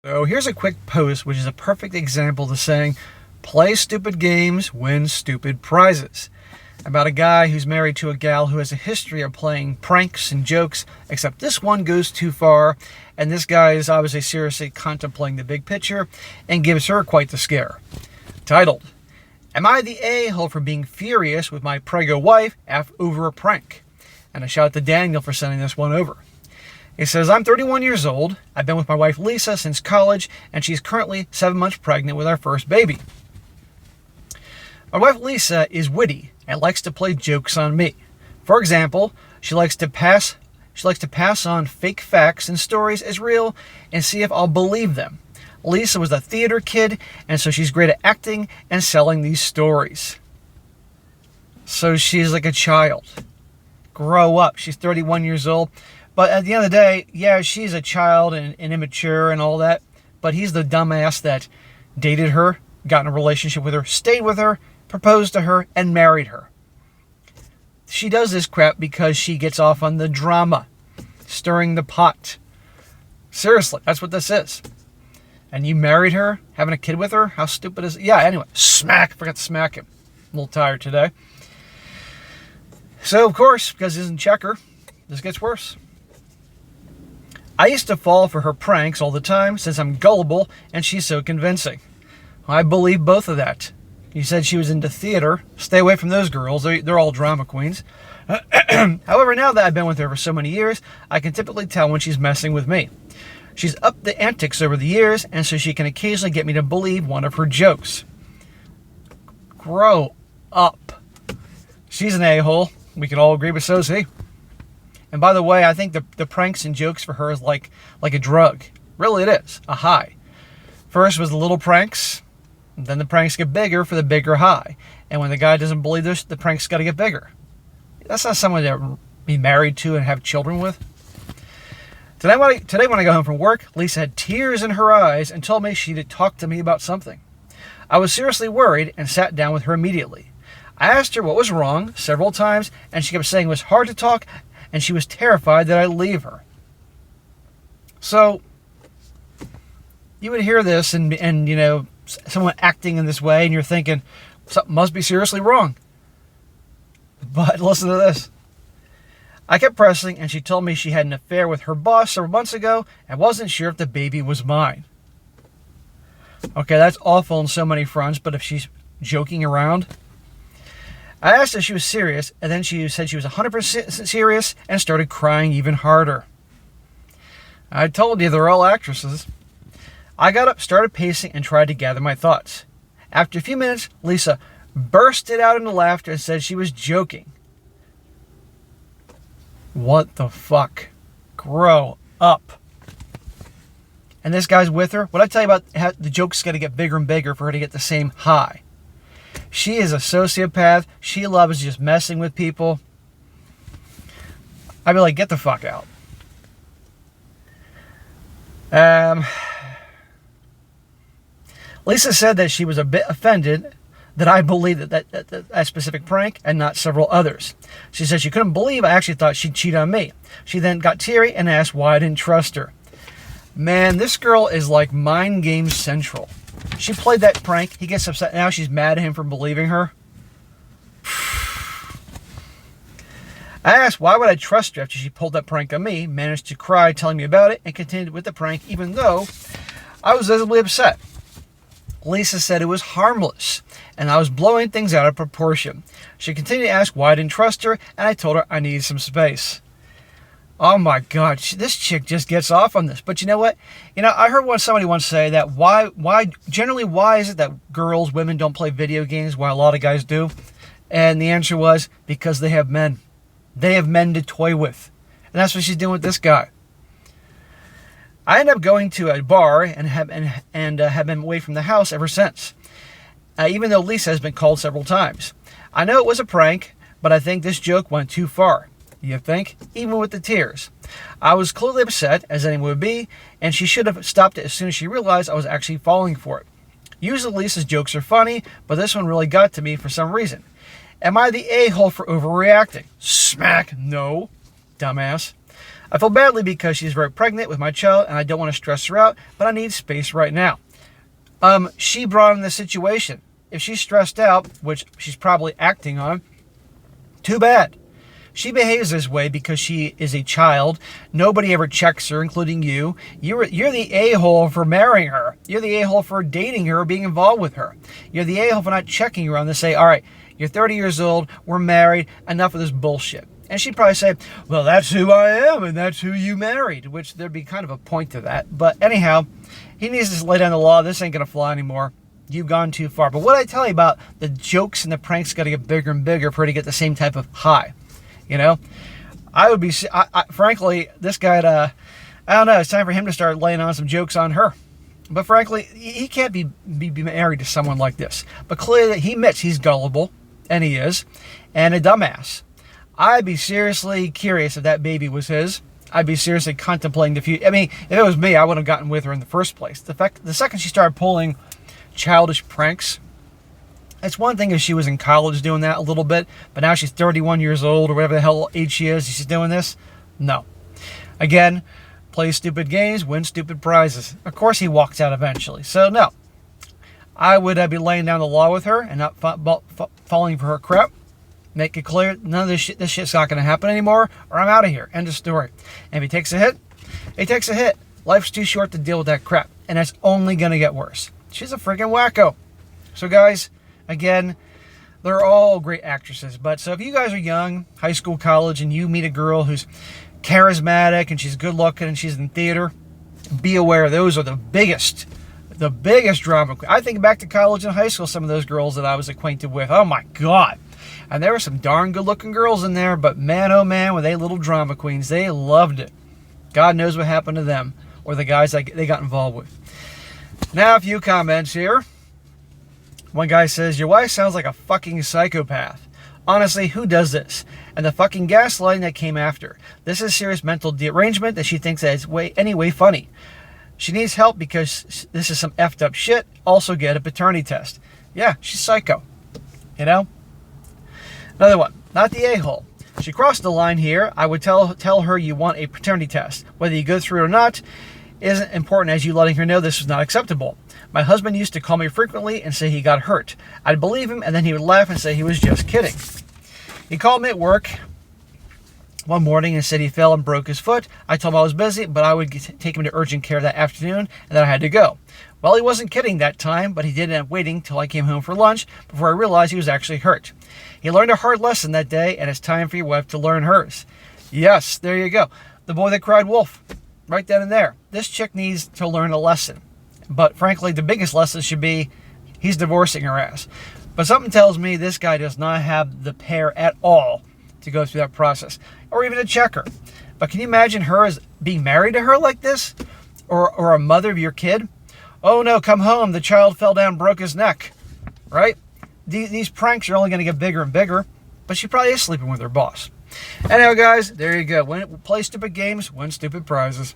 So here's a quick post which is a perfect example to saying, play stupid games, win stupid prizes. About a guy who's married to a gal who has a history of playing pranks and jokes, except this one goes too far, and this guy is obviously seriously contemplating the big picture and gives her quite the scare. Titled, Am I the a-hole for being furious with my prego wife over a prank? And a shout out to Daniel for sending this one over. He says, I'm 31 years old. I've been with my wife Lisa since college, and she's currently 7 months pregnant with our first baby. My wife Lisa is witty and likes to play jokes on me. For example, she likes to pass on fake facts and stories as real and see if I'll believe them. Lisa was a theater kid, and so she's great at acting and selling these stories. So she's like a child. Grow up. She's 31 years old. But at the end of the day, yeah, she's a child and immature and all that. But he's the dumbass that dated her, got in a relationship with her, stayed with her, proposed to her, and married her. She does this crap because she gets off on the drama, stirring the pot. Seriously, that's what this is. And you married her, having a kid with her? How stupid is it? Yeah, anyway, forgot to smack him. I'm a little tired today. So, of course, because he doesn't check her, this gets worse. I used to fall for her pranks all the time since I'm gullible and she's so convincing. I believe both of that. You said she was into theater. Stay away from those girls. They're all drama queens. However, now that I've been with her for so many years, I can typically tell when she's messing with me. She's upped the antics over the years, and so she can occasionally get me to believe one of her jokes. Grow up. She's an a-hole. We can all agree, but so is he. And by the way, I think the pranks and jokes for her is like a drug. Really, it is. A high. First was the little pranks. Then the pranks get bigger for the bigger high. And when the guy doesn't believe this, the pranks got to get bigger. That's not someone to be married to and have children with. Today when I got home from work, Lisa had tears in her eyes and told me she'd talk to me about something. I was seriously worried and sat down with her immediately. I asked her what was wrong several times, and she kept saying it was hard to talk, and she was terrified that I'd leave her. So, you would hear this and you know, someone acting in this way, and you're thinking, something must be seriously wrong. But listen to this. I kept pressing, and she told me she had an affair with her boss several months ago and wasn't sure if the baby was mine. Okay, that's awful on so many fronts, but if she's joking around. I asked if she was serious, and then she said she was 100% serious and started crying even harder. I told you they're all actresses. I got up, started pacing, and tried to gather my thoughts. After a few minutes, Lisa bursted out into laughter and said she was joking. What the fuck? Grow up. And this guy's with her. What I tell you about how the joke's got to get bigger and bigger for her to get the same high. She is a sociopath. She loves just messing with people. I'd be like, get the fuck out. Lisa said that she was a bit offended that I believed that specific prank and not several others. She said she couldn't believe I actually thought she'd cheat on me. She then got teary and asked why I didn't trust her. Man, this girl is like Mind Game Central. She played that prank. He gets upset. Now she's mad at him for believing her. I asked why would I trust her after she pulled that prank on me, managed to cry telling me about it, and continued with the prank even though I was visibly upset. Lisa said it was harmless, and I was blowing things out of proportion. She continued to ask why I didn't trust her, and I told her I needed some space. Oh my God, this chick just gets off on this. But you know what? You know, I heard somebody once say that why is it that women don't play video games while a lot of guys do? And the answer was because they have men. They have men to toy with. And that's what she's doing with this guy. I ended up going to a bar and have been away from the house ever since. Even though Lisa has been called several times. I know it was a prank, but I think this joke went too far. You think? Even with the tears. I was clearly upset, as anyone would be, and she should have stopped it as soon as she realized I was actually falling for it. Usually Lisa's jokes are funny, but this one really got to me for some reason. Am I the a-hole for overreacting? Smack. No. Dumbass. I feel badly because she's very pregnant with my child and I don't want to stress her out, but I need space right now. She brought in this situation. If she's stressed out, which she's probably acting on, too bad. She behaves this way because she is a child. Nobody ever checks her, including you. You're the a-hole for marrying her. You're the a-hole for dating her or being involved with her. You're the a-hole for not checking her on to say, all right, you're 30 years old, we're married, enough of this bullshit. And she'd probably say, well, that's who I am, and that's who you married, which there'd be kind of a point to that. But anyhow, he needs to lay down the law. This ain't going to fly anymore. You've gone too far. But what I tell you about the jokes and the pranks got to get bigger and bigger for her to get the same type of high. You know, I would be, frankly, this guy, I don't know, it's time for him to start laying on some jokes on her. But frankly, he can't be married to someone like this. But clearly, he admits he's gullible, and he is, and a dumbass. I'd be seriously curious if that baby was his. I'd be seriously contemplating the future. I mean, if it was me, I wouldn't have gotten with her in the first place. The second she started pulling childish pranks, it's one thing if she was in college doing that a little bit, but now she's 31 years old or whatever the hell age she is, she's doing this? No. Again, play stupid games, win stupid prizes. Of course he walks out eventually. So no. I would be laying down the law with her and not falling for her crap. Make it clear, none of this shit's not going to happen anymore, or I'm out of here. End of story. And if he takes a hit, he takes a hit. Life's too short to deal with that crap, and that's only going to get worse. She's a freaking wacko. So guys, again, they're all great actresses. But so if you guys are young, high school, college, and you meet a girl who's charismatic and she's good looking and she's in theater, be aware those are the biggest drama. I think back to college and high school, some of those girls that I was acquainted with. Oh my God. And there were some darn good looking girls in there, but man, oh man, were they little drama queens. They loved it. God knows what happened to them or the guys they got involved with. Now a few comments here. One guy says, your wife sounds like a fucking psychopath. Honestly, who does this? And the fucking gaslighting that came after. This is serious mental derangement that she thinks that it's anyway funny. She needs help because this is some effed up shit. Also get a paternity test. Yeah, she's psycho. You know? Another one. Not the a-hole. She crossed the line here. I would tell her you want a paternity test. Whether you go through it or not isn't important as you letting her know this is not acceptable. My husband used to call me frequently and say he got hurt. I'd believe him and then he would laugh and say he was just kidding. He called me at work one morning and said he fell and broke his foot. I told him I was busy, but I would take him to urgent care that afternoon and that I had to go. Well, he wasn't kidding that time, but he did end up waiting till I came home for lunch before I realized he was actually hurt. He learned a hard lesson that day, and it's time for your wife to learn hers. Yes, there you go. The boy that cried wolf. Right then and there. This chick needs to learn a lesson. But frankly, the biggest lesson should be he's divorcing her ass. But something tells me this guy does not have the pair at all to go through that process, or even to check her. But can you imagine her as being married to her like this? Or a mother of your kid? Oh no, come home, the child fell down, broke his neck. Right? These pranks are only going to get bigger and bigger, but she probably is sleeping with her boss. Anyway, guys, there you go. Play stupid games, win stupid prizes.